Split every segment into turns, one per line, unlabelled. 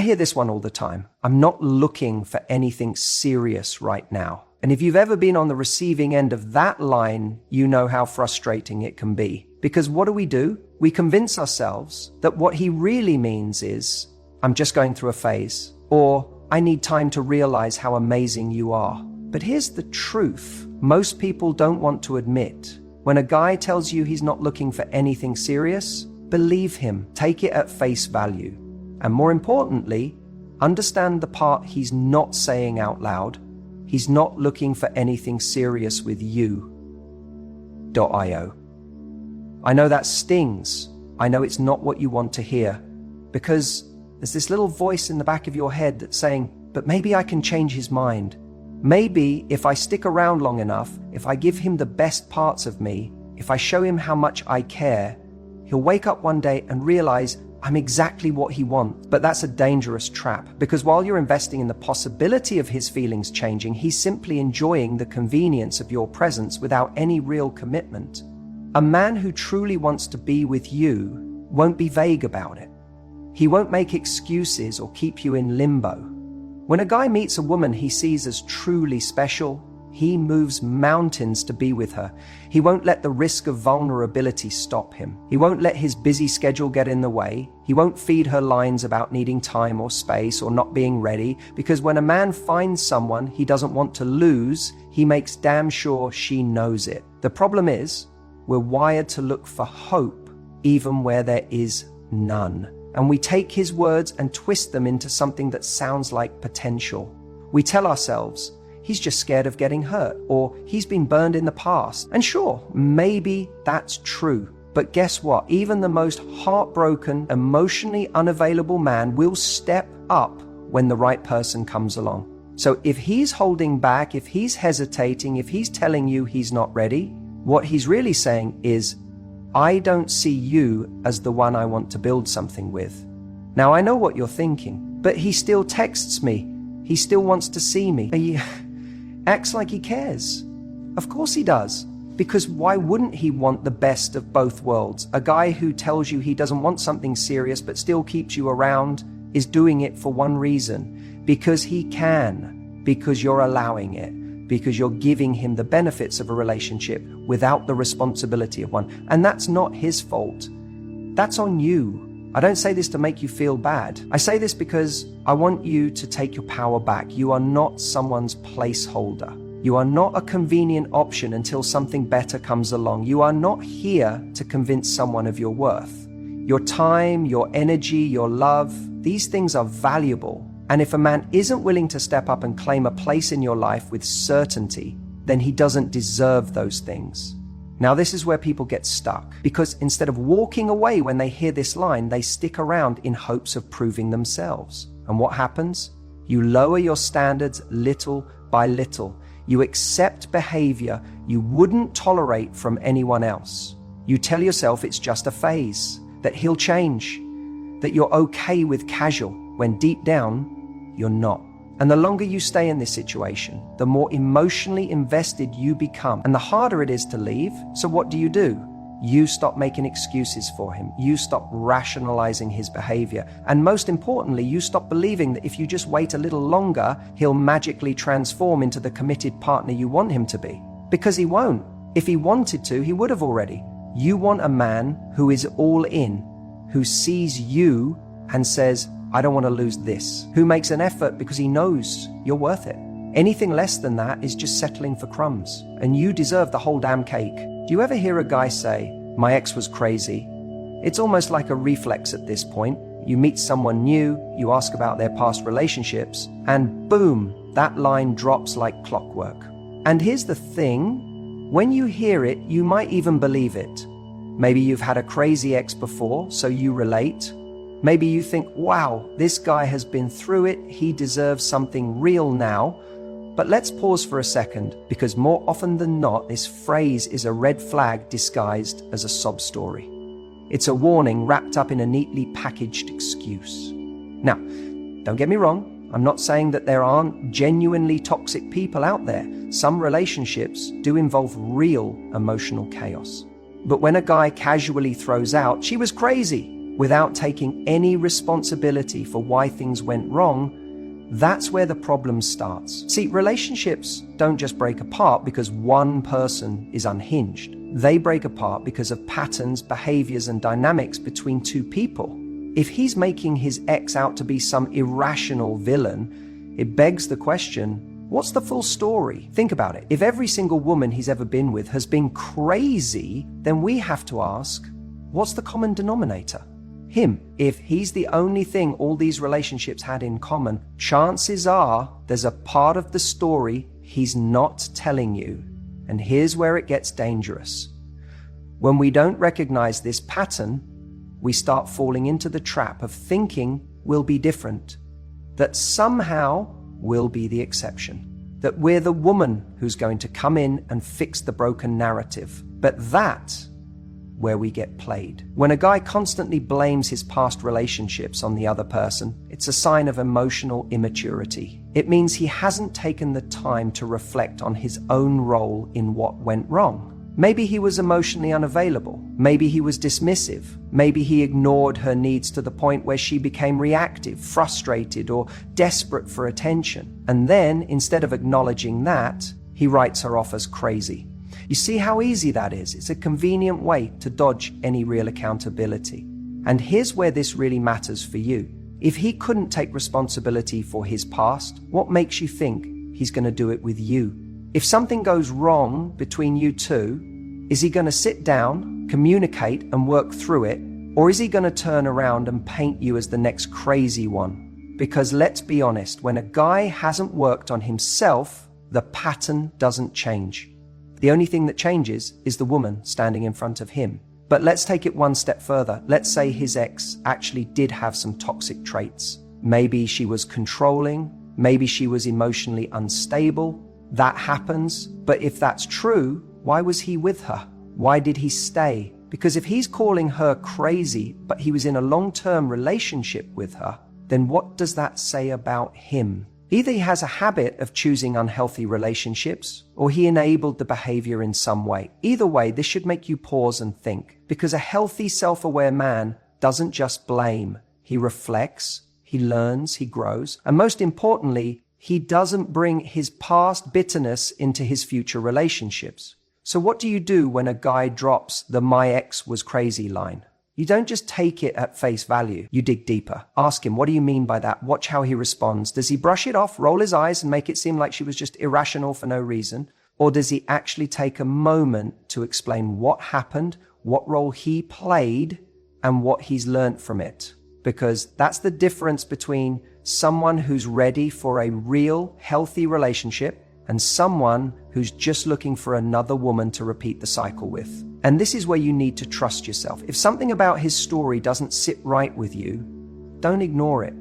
hear this one all the time. I'm not looking for anything serious right now. And if you've ever been on the receiving end of that line, you know how frustrating it can be. Because what do? We convince ourselves that what he really means is, I'm just going through a phase, or I need time to realize how amazing you are. But here's the truth. Most people don't want to admit. When a guy tells you he's not looking for anything serious, believe him, take it at face value. And more importantly, understand the part he's not saying out loud. He's not looking for anything serious with you. .io. I know that stings. I know it's not what you want to hear. Because there's this little voice in the back of your head that's saying, but maybe I can change his mind. Maybe if I stick around long enough, if I give him the best parts of me, if I show him how much I care, he'll wake up one day and realize I'm exactly what he wants. But that's a dangerous trap, because while you're investing in the possibility of his feelings changing, he's simply enjoying the convenience of your presence without any real commitment. A man who truly wants to be with you won't be vague about it. He won't make excuses or keep you in limbo. When a guy meets a woman he sees as truly special, he moves mountains to be with her. He won't let the risk of vulnerability stop him. He won't let his busy schedule get in the way. He won't feed her lines about needing time or space or not being ready, because when a man finds someone he doesn't want to lose, he makes damn sure she knows it. The problem is, we're wired to look for hope even where there is none. And we take his words and twist them into something that sounds like potential. We tell ourselves, he's just scared of getting hurt, or he's been burned in the past. And sure, maybe that's true. But guess what? Even the most heartbroken, emotionally unavailable man will step up when the right person comes along. So if he's holding back, if he's hesitating, if he's telling you he's not ready, what he's really saying is, I don't see you as the one I want to build something with. Now I know what you're thinking, but he still texts me. He still wants to see me. He acts like he cares. Of course he does. Because why wouldn't he want the best of both worlds? A guy who tells you he doesn't want something serious but still keeps you around is doing it for one reason. Because he can. Because you're allowing it. Because you're giving him the benefits of a relationship without the responsibility of one. And that's not his fault. That's on you. I don't say this to make you feel bad. I say this because I want you to take your power back. You are not someone's placeholder. You are not a convenient option until something better comes along. You are not here to convince someone of your worth. Your time, your energy, your love, these things are valuable. And if a man isn't willing to step up and claim a place in your life with certainty, then he doesn't deserve those things. Now, this is where people get stuck, because instead of walking away when they hear this line, they stick around in hopes of proving themselves. And what happens? You lower your standards little by little. You accept behavior you wouldn't tolerate from anyone else. You tell yourself it's just a phase, that he'll change, that you're okay with casual, when deep down, you're not. And the longer you stay in this situation, the more emotionally invested you become, and the harder it is to leave. So what do? You stop making excuses for him. You stop rationalizing his behavior. And most importantly, you stop believing that if you just wait a little longer, he'll magically transform into the committed partner you want him to be. Because he won't. If he wanted to, he would have already. You want a man who is all in, who sees you and says, I don't want to lose this, who makes an effort because he knows you're worth it. Anything less than that is just settling for crumbs, and you deserve the whole damn cake. Do you ever hear a guy say, my ex was crazy? It's almost like a reflex at this point. You meet someone new, you ask about their past relationships, and boom, that line drops like clockwork. And here's the thing, when you hear it, you might even believe it. Maybe you've had a crazy ex before, so you relate. Maybe you think, wow, this guy has been through it, he deserves something real now. But let's pause for a second, because more often than not, this phrase is a red flag disguised as a sob story. It's a warning wrapped up in a neatly packaged excuse. Now, don't get me wrong, I'm not saying that there aren't genuinely toxic people out there. Some relationships do involve real emotional chaos. But when a guy casually throws out, she was crazy, without taking any responsibility for why things went wrong, that's where the problem starts. See, relationships don't just break apart because one person is unhinged. They break apart because of patterns, behaviors, and dynamics between two people. If he's making his ex out to be some irrational villain, it begs the question, what's the full story? Think about it. If every single woman he's ever been with has been crazy, then we have to ask, what's the common denominator? Him. If he's the only thing all these relationships had in common, chances are there's a part of the story he's not telling you. And here's where it gets dangerous. When we don't recognize this pattern, we start falling into the trap of thinking we'll be different, that somehow we'll be the exception, that we're the woman who's going to come in and fix the broken narrative. But that's where we get played. When a guy constantly blames his past relationships on the other person, it's a sign of emotional immaturity. It means he hasn't taken the time to reflect on his own role in what went wrong. Maybe he was emotionally unavailable. Maybe he was dismissive. Maybe he ignored her needs to the point where she became reactive, frustrated, or desperate for attention. And then, instead of acknowledging that, he writes her off as crazy. You see how easy that is? It's a convenient way to dodge any real accountability. And here's where this really matters for you. If he couldn't take responsibility for his past, what makes you think he's going to do it with you? If something goes wrong between you two, is he going to sit down, communicate, and work through it? Or is he going to turn around and paint you as the next crazy one? Because let's be honest, when a guy hasn't worked on himself, the pattern doesn't change. The only thing that changes is the woman standing in front of him. But let's take it one step further. Let's say his ex actually did have some toxic traits. Maybe she was controlling. Maybe she was emotionally unstable. That happens. But if that's true, why was he with her? Why did he stay? Because if he's calling her crazy, but he was in a long-term relationship with her, then what does that say about him? Either he has a habit of choosing unhealthy relationships, or he enabled the behavior in some way. Either way, this should make you pause and think, because a healthy, self-aware man doesn't just blame. He reflects, he learns, he grows, and most importantly, he doesn't bring his past bitterness into his future relationships. So what do you do when a guy drops the "my ex was crazy" line? You don't just take it at face value. You dig deeper. Ask him, what do you mean by that? Watch how he responds. Does he brush it off, roll his eyes, and make it seem like she was just irrational for no reason? Or does he actually take a moment to explain what happened, what role he played, and what he's learned from it? Because that's the difference between someone who's ready for a real, healthy relationship and someone who's just looking for another woman to repeat the cycle with. And this is where you need to trust yourself. If something about his story doesn't sit right with you, don't ignore it.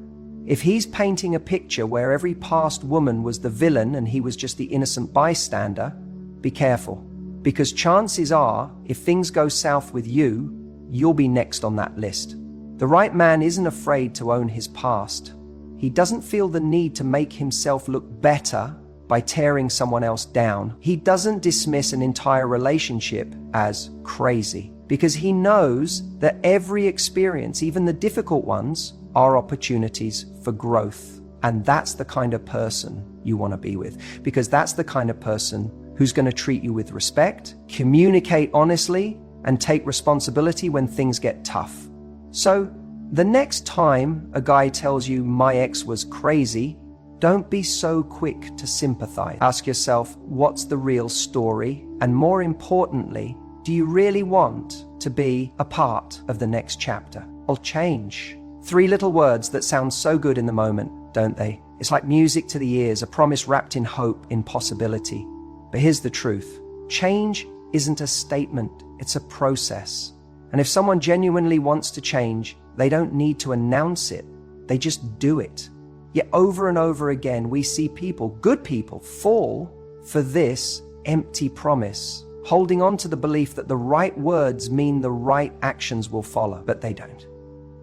If he's painting a picture where every past woman was the villain and he was just the innocent bystander, be careful. Because chances are, if things go south with you, you'll be next on that list. The right man isn't afraid to own his past. He doesn't feel the need to make himself look better by tearing someone else down. He doesn't dismiss an entire relationship as crazy because he knows that every experience, even the difficult ones, are opportunities for growth. And that's the kind of person you want to be with, because that's the kind of person who's going to treat you with respect, communicate honestly, and take responsibility when things get tough. So the next time a guy tells you "my ex was crazy," don't be so quick to sympathize. Ask yourself, what's the real story? And more importantly, do you really want to be a part of the next chapter? I'll change. 3 little words that sound so good in the moment, don't they? It's like music to the ears, a promise wrapped in hope, in possibility. But here's the truth. Change isn't a statement, it's a process. And if someone genuinely wants to change, they don't need to announce it. They just do it. Yet over and over again, we see people, good people, fall for this empty promise, holding on to the belief that the right words mean the right actions will follow, but they don't.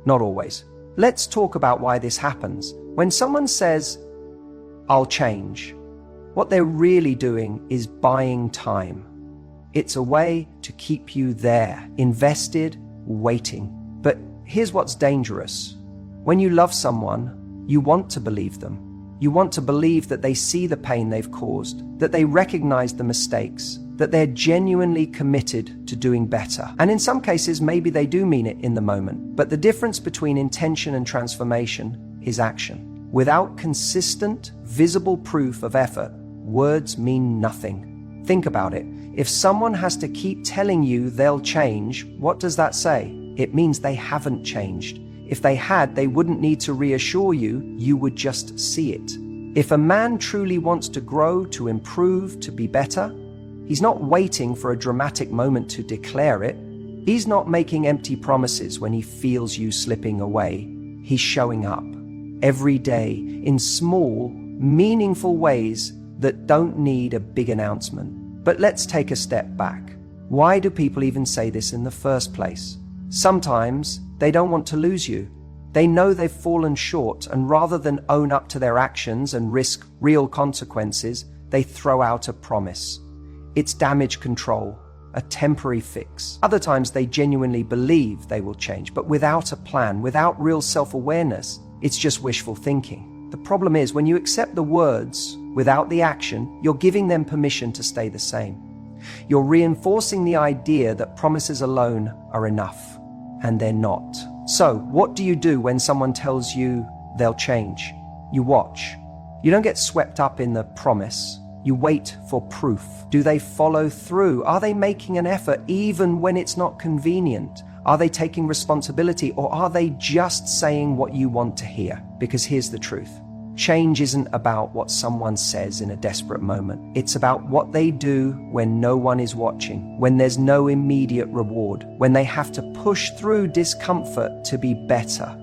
Not always. Let's talk about why this happens. When someone says, "I'll change," what they're really doing is buying time. It's a way to keep you there, invested, waiting. But here's what's dangerous. When you love someone, you want to believe them. You want to believe that they see the pain they've caused, that they recognize the mistakes, that they're genuinely committed to doing better. And in some cases, maybe they do mean it in the moment. But the difference between intention and transformation is action. Without consistent, visible proof of effort, words mean nothing. Think about it. If someone has to keep telling you they'll change, what does that say? It means they haven't changed. If they had, they wouldn't need to reassure you, you would just see it. If a man truly wants to grow, to improve, to be better, he's not waiting for a dramatic moment to declare it. He's not making empty promises when he feels you slipping away. He's showing up every day in small, meaningful ways that don't need a big announcement. But let's take a step back. Why do people even say this in the first place? Sometimes they don't want to lose you. They know they've fallen short, and rather than own up to their actions and risk real consequences, they throw out a promise. It's damage control, a temporary fix. Other times they genuinely believe they will change, but without a plan, without real self-awareness, it's just wishful thinking. The problem is, when you accept the words without the action, you're giving them permission to stay the same. You're reinforcing the idea that promises alone are enough, and they're not. So, what do you do when someone tells you they'll change? You watch. You don't get swept up in the promise. You wait for proof. Do they follow through? Are they making an effort even when it's not convenient? Are they taking responsibility, or are they just saying what you want to hear? Because here's the truth. Change isn't about what someone says in a desperate moment. It's about what they do when no one is watching, when there's no immediate reward, when they have to push through discomfort to be better.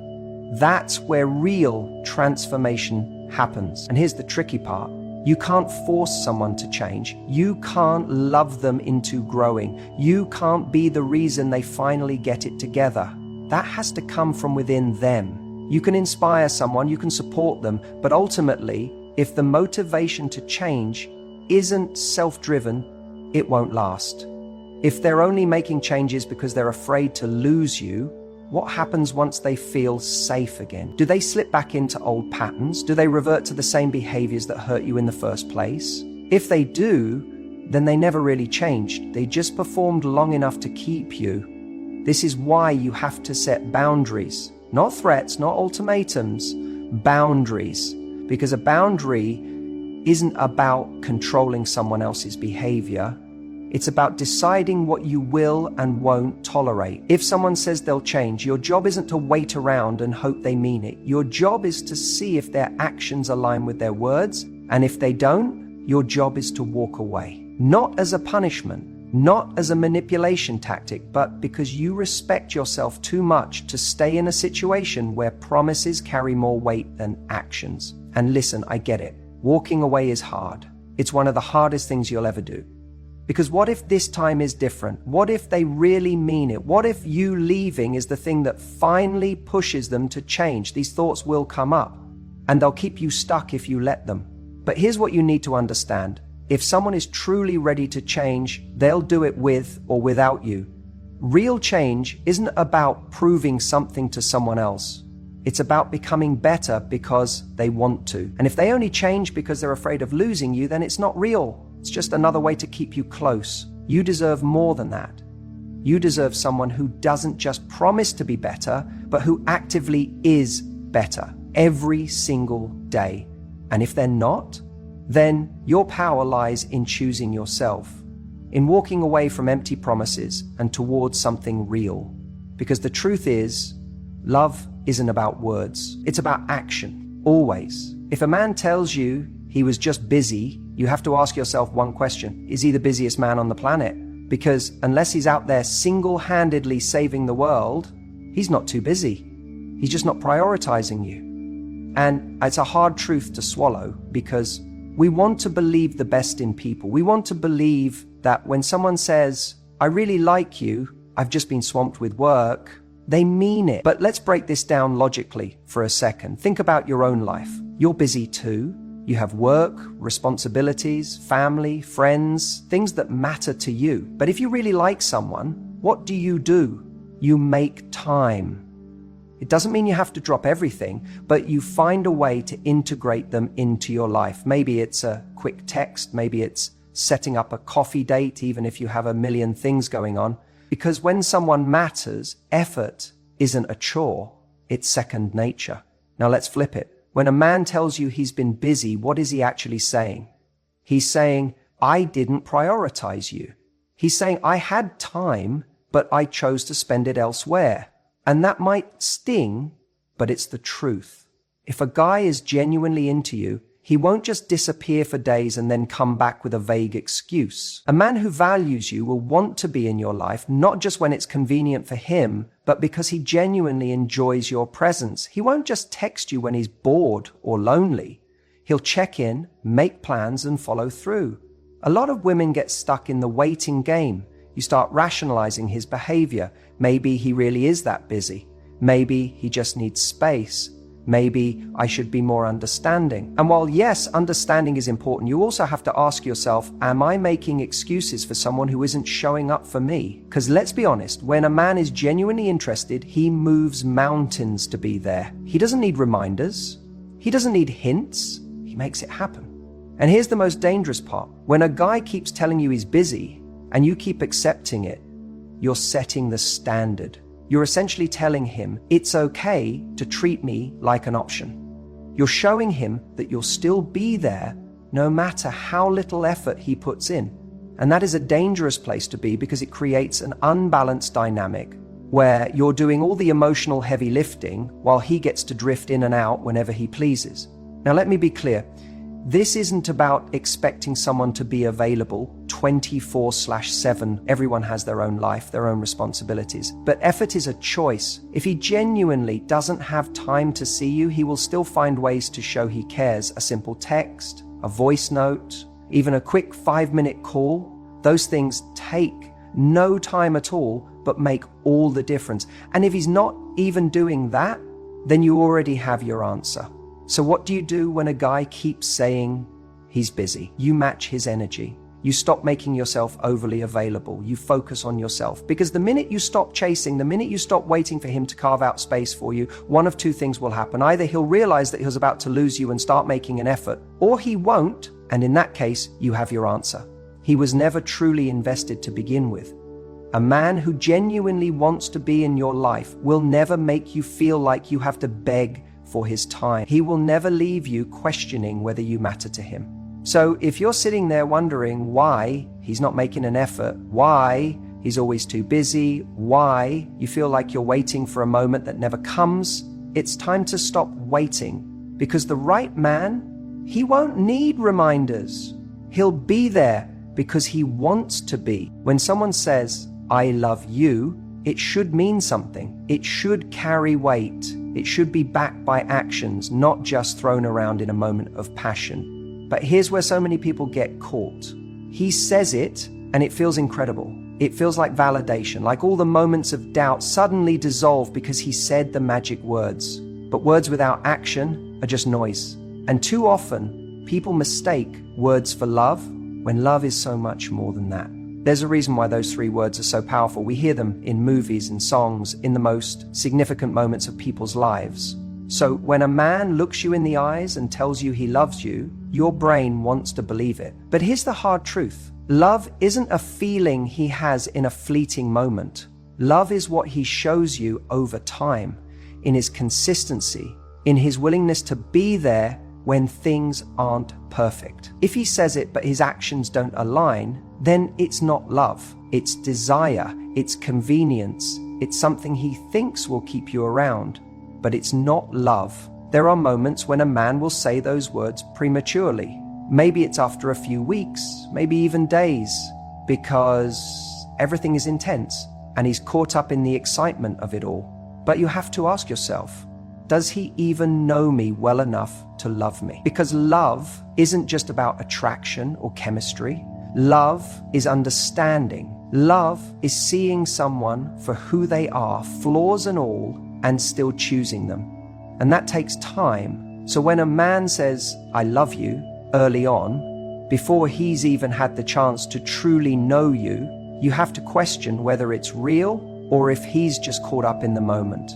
That's where real transformation happens. And here's the tricky part. You can't force someone to change. You can't love them into growing. You can't be the reason they finally get it together. That has to come from within them. You can inspire someone, you can support them, but ultimately, if the motivation to change isn't self-driven, it won't last. If they're only making changes because they're afraid to lose you, what happens once they feel safe again? Do they slip back into old patterns? Do they revert to the same behaviors that hurt you in the first place? If they do, then they never really changed. They just performed long enough to keep you. This is why you have to set boundaries. Not threats, not ultimatums, boundaries. Because a boundary isn't about controlling someone else's behavior. It's about deciding what you will and won't tolerate. If someone says they'll change, your job isn't to wait around and hope they mean it. Your job is to see if their actions align with their words. And if they don't, your job is to walk away. Not as a punishment, not as a manipulation tactic, but because you respect yourself too much to stay in a situation where promises carry more weight than actions. And listen, I get it. Walking away is hard. It's one of the hardest things you'll ever do. Because what if this time is different? What if they really mean it? What if you leaving is the thing that finally pushes them to change? These thoughts will come up, and they'll keep you stuck if you let them. But here's what you need to understand. If someone is truly ready to change, they'll do it with or without you. Real change isn't about proving something to someone else. It's about becoming better because they want to. And if they only change because they're afraid of losing you, then it's not real. It's just another way to keep you close. You deserve more than that. You deserve someone who doesn't just promise to be better, but who actively is better every single day. And if they're not, then your power lies in choosing yourself, in walking away from empty promises and towards something real. Because the truth is, love isn't about words. It's about action, always. If a man tells you he was just busy, you have to ask yourself one question. Is he the busiest man on the planet? Because unless he's out there single-handedly saving the world, he's not too busy. He's just not prioritizing you. And it's a hard truth to swallow, because we want to believe the best in people. We want to believe that when someone says, I really like you, I've just been swamped with work, they mean it. But let's break this down logically for a second. Think about your own life. You're busy too. You have work, responsibilities, family, friends, things that matter to you. But if you really like someone, what do? You make time. It doesn't mean you have to drop everything, but you find a way to integrate them into your life. Maybe it's a quick text, maybe it's setting up a coffee date, even if you have a million things going on. Because when someone matters, effort isn't a chore, it's second nature. Now let's flip it. When a man tells you he's been busy, what is he actually saying? He's saying, I didn't prioritize you. He's saying, I had time, but I chose to spend it elsewhere. And that might sting, but it's the truth. If a guy is genuinely into you, he won't just disappear for days and then come back with a vague excuse. A man who values you will want to be in your life, not just when it's convenient for him, but because he genuinely enjoys your presence. He won't just text you when he's bored or lonely. He'll check in, make plans, and follow through. A lot of women get stuck in the waiting game. You start rationalizing his behavior. Maybe he really is that busy. Maybe he just needs space. Maybe I should be more understanding. And while yes, understanding is important, you also have to ask yourself, am I making excuses for someone who isn't showing up for me? Because let's be honest, when a man is genuinely interested, he moves mountains to be there. He doesn't need reminders. He doesn't need hints. He makes it happen. And here's the most dangerous part. When a guy keeps telling you he's busy and you keep accepting it, you're setting the standard. You're essentially telling him it's okay to treat me like an option. You're showing him that you'll still be there no matter how little effort he puts in. And that is a dangerous place to be because it creates an unbalanced dynamic where you're doing all the emotional heavy lifting while he gets to drift in and out whenever he pleases. Now let me be clear. This isn't about expecting someone to be available 24/7. Everyone has their own life, their own responsibilities. But effort is a choice. If he genuinely doesn't have time to see you, he will still find ways to show he cares. A simple text, a voice note, even a quick 5-minute call. Those things take no time at all, but make all the difference. And if he's not even doing that, then you already have your answer. So what do you do when a guy keeps saying he's busy? You match his energy. You stop making yourself overly available. You focus on yourself. Because the minute you stop chasing, the minute you stop waiting for him to carve out space for you, one of two things will happen. Either he'll realize that he's about to lose you and start making an effort, or he won't, and in that case, you have your answer. He was never truly invested to begin with. A man who genuinely wants to be in your life will never make you feel like you have to beg for his time. He will never leave you questioning whether you matter to him. So if you're sitting there wondering why he's not making an effort, why he's always too busy, why you feel like you're waiting for a moment that never comes, it's time to stop waiting. Because the right man, he won't need reminders. He'll be there because he wants to be. When someone says, I love you, it should mean something. It should carry weight. It should be backed by actions, not just thrown around in a moment of passion. But here's where so many people get caught. He says it, and it feels incredible. It feels like validation, like all the moments of doubt suddenly dissolve because he said the magic words. But words without action are just noise. And too often, people mistake words for love when love is so much more than that. There's a reason why those 3 words are so powerful. We hear them in movies and songs, in the most significant moments of people's lives. So when a man looks you in the eyes and tells you he loves you, your brain wants to believe it. But here's the hard truth. Love isn't a feeling he has in a fleeting moment. Love is what he shows you over time, in his consistency, in his willingness to be there when things aren't perfect. If he says it but his actions don't align, then it's not love. It's desire. It's convenience. It's something he thinks will keep you around, but it's not love. There are moments when a man will say those words prematurely. Maybe it's after a few weeks, maybe even days, because everything is intense and he's caught up in the excitement of it all. But you have to ask yourself, does he even know me well enough to love me? Because love isn't just about attraction or chemistry. Love is understanding. Love is seeing someone for who they are, flaws and all, and still choosing them. And that takes time. So when a man says, I love you, early on, before he's even had the chance to truly know you, you have to question whether it's real or if he's just caught up in the moment.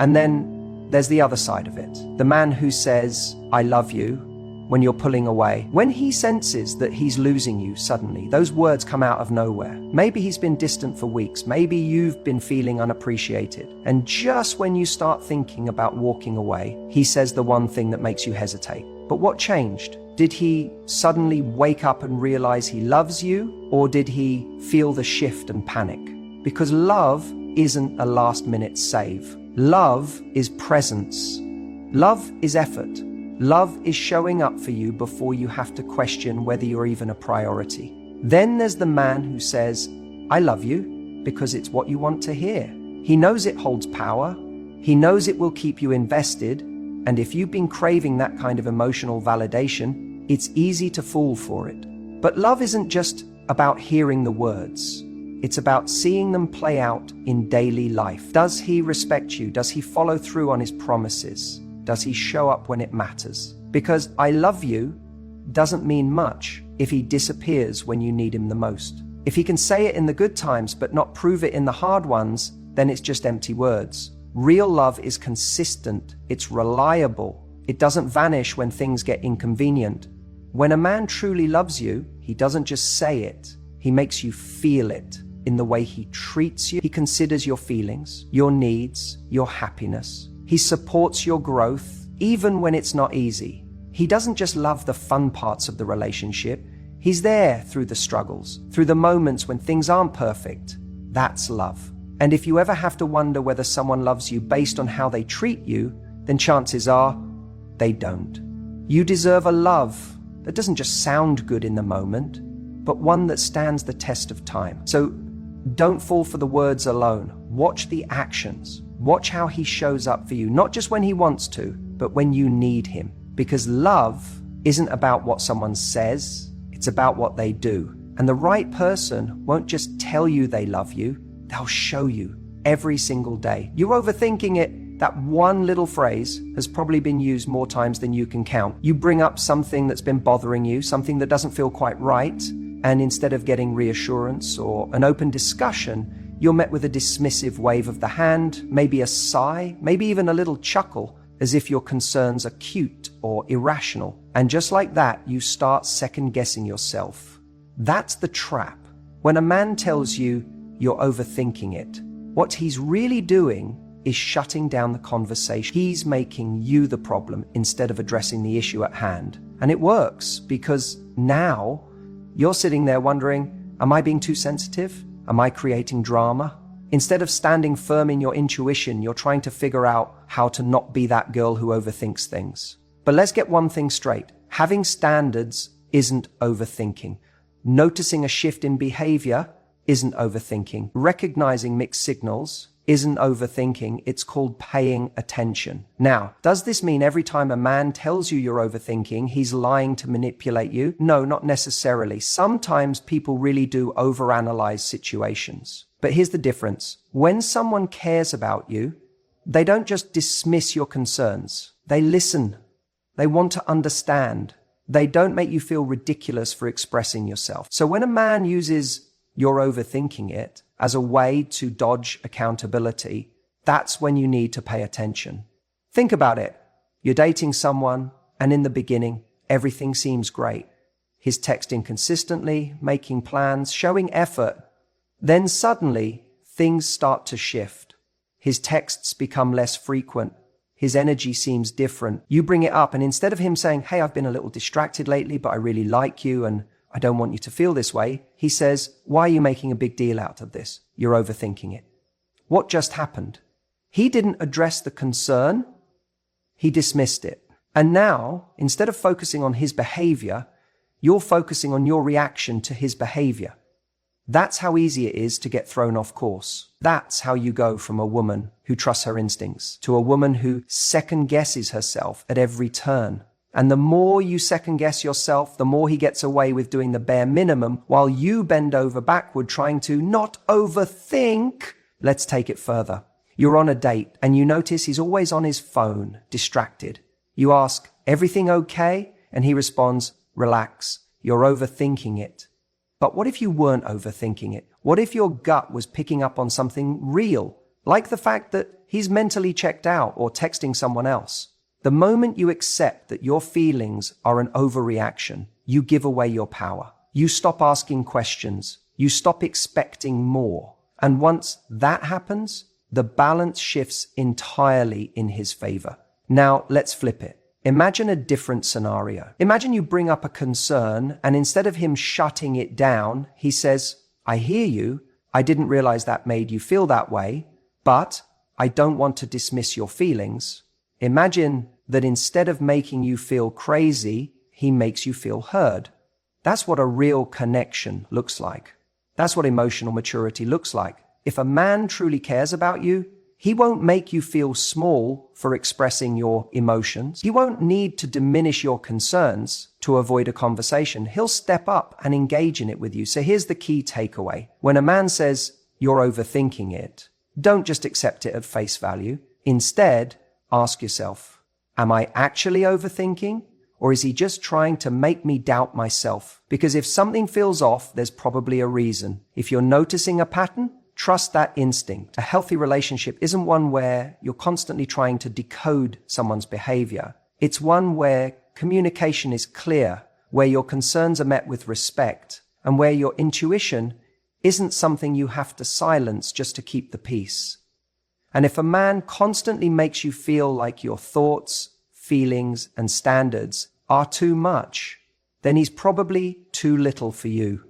And then there's the other side of it. The man who says, I love you, when you're pulling away. When he senses that he's losing you suddenly, those words come out of nowhere. Maybe he's been distant for weeks. Maybe you've been feeling unappreciated. And just when you start thinking about walking away, he says the one thing that makes you hesitate. But what changed? Did he suddenly wake up and realize he loves you? Or did he feel the shift and panic? Because love isn't a last-minute save. Love is presence. Love is effort. Love is showing up for you before you have to question whether you're even a priority. Then there's the man who says, I love you, because it's what you want to hear. He knows it holds power. He knows it will keep you invested. And if you've been craving that kind of emotional validation, it's easy to fall for it. But love isn't just about hearing the words. It's about seeing them play out in daily life. Does he respect you? Does he follow through on his promises? Does he show up when it matters? Because I love you doesn't mean much if he disappears when you need him the most. If he can say it in the good times but not prove it in the hard ones, then it's just empty words. Real love is consistent. It's reliable. It doesn't vanish when things get inconvenient. When a man truly loves you, he doesn't just say it. He makes you feel it in the way he treats you. He considers your feelings, your needs, your happiness. He supports your growth, even when it's not easy. He doesn't just love the fun parts of the relationship. He's there through the struggles, through the moments when things aren't perfect. That's love. And if you ever have to wonder whether someone loves you based on how they treat you, then chances are they don't. You deserve a love that doesn't just sound good in the moment, but one that stands the test of time. So don't fall for the words alone. Watch the actions. Watch how he shows up for you, not just when he wants to, but when you need him. Because love isn't about what someone says, it's about what they do. And the right person won't just tell you they love you, they'll show you every single day. You're overthinking it. That one little phrase has probably been used more times than you can count. You bring up something that's been bothering you, something that doesn't feel quite right, and instead of getting reassurance or an open discussion, you're met with a dismissive wave of the hand, maybe a sigh, maybe even a little chuckle, as if your concerns are cute or irrational. And just like that, you start second-guessing yourself. That's the trap. When a man tells you you're overthinking it, what he's really doing is shutting down the conversation. He's making you the problem instead of addressing the issue at hand. And it works because now you're sitting there wondering, am I being too sensitive? Am I creating drama? Instead of standing firm in your intuition, you're trying to figure out how to not be that girl who overthinks things. But let's get one thing straight. Having standards isn't overthinking. Noticing a shift in behavior isn't overthinking. Recognizing mixed signals isn't overthinking. It's called paying attention. Now, does this mean every time a man tells you you're overthinking, he's lying to manipulate you? No, not necessarily. Sometimes people really do overanalyze situations. But here's the difference. When someone cares about you, they don't just dismiss your concerns. They listen. They want to understand. They don't make you feel ridiculous for expressing yourself. So when a man uses "you're overthinking it" as a way to dodge accountability, that's when you need to pay attention. Think about it. You're dating someone, and in the beginning, everything seems great. He's texting consistently, making plans, showing effort. Then suddenly, things start to shift. His texts become less frequent. His energy seems different. You bring it up, and instead of him saying, "Hey, I've been a little distracted lately, but I really like you, and I don't want you to feel this way," he says, "Why are you making a big deal out of this? You're overthinking it." What just happened? He didn't address the concern. He dismissed it. And now, instead of focusing on his behavior, you're focusing on your reaction to his behavior. That's how easy it is to get thrown off course. That's how you go from a woman who trusts her instincts to a woman who second guesses herself at every turn. And the more you second guess yourself, the more he gets away with doing the bare minimum while you bend over backward trying to not overthink. Let's take it further. You're on a date and you notice he's always on his phone, distracted. You ask, "Everything okay?" And he responds, "Relax, you're overthinking it." But what if you weren't overthinking it? What if your gut was picking up on something real? Like the fact that he's mentally checked out or texting someone else. The moment you accept that your feelings are an overreaction, you give away your power. You stop asking questions. You stop expecting more. And once that happens, the balance shifts entirely in his favor. Now, let's flip it. Imagine a different scenario. Imagine you bring up a concern, and instead of him shutting it down, he says, I hear you. I didn't realize that made you feel that way, but I don't want to dismiss your feelings. Imagine that instead of making you feel crazy, he makes you feel heard. That's what a real connection looks like. That's what emotional maturity looks like. If a man truly cares about you, he won't make you feel small for expressing your emotions. He won't need to diminish your concerns to avoid a conversation. He'll step up and engage in it with you. So here's the key takeaway. When a man says, you're overthinking it, don't just accept it at face value. Instead, ask yourself, am I actually overthinking? Or is he just trying to make me doubt myself? Because if something feels off, there's probably a reason. If you're noticing a pattern, trust that instinct. A healthy relationship isn't one where you're constantly trying to decode someone's behavior. It's one where communication is clear, where your concerns are met with respect, and where your intuition isn't something you have to silence just to keep the peace. And if a man constantly makes you feel like your thoughts, feelings, and standards are too much, then he's probably too little for you.